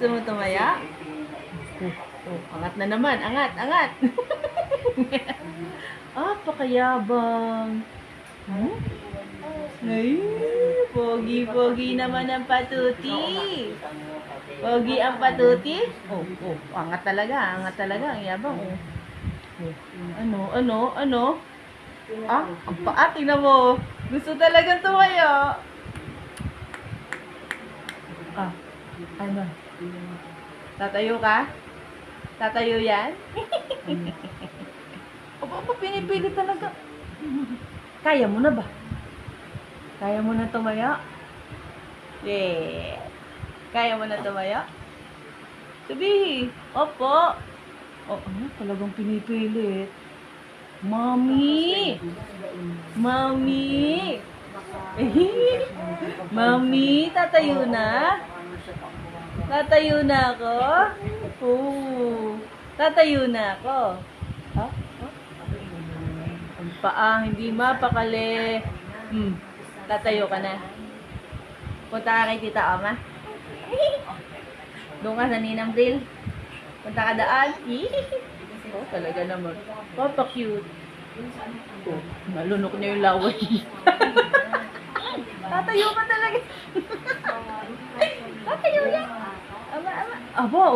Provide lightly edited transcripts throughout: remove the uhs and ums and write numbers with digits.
Gusto mo tumaya? Angat na naman. Angat, angat. Pakayabang. Ay, pogi-pogi naman ang patuti. Pogi ang patuti. Angat talaga. Angat talaga. Ang yabang. Ano? Ang paa. Tingnan mo. Gusto talagang tumaya. Ano? Tatayo ka? Tatayo yan? Pinipili talaga. Kaya mo na ba? Kaya mo na tumaya? Yeah. Kaya mo na tumaya? Sabihin. Opo. Talagang pinipilit. Mami! Mami! Mami, tatayo na? Tatayo na ako? Tatayo na ako. Ang paa, hindi mapakali. Tatayo ka na. Punta ka kay Tita Oma. Doon ka sa Ninang Bril. Punta ka daan. Talaga naman. Papa-cute. Nalunok niya yung laway. Tatayo ka talaga. Tatayo yan. Aba.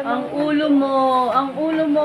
Ang ulo mo.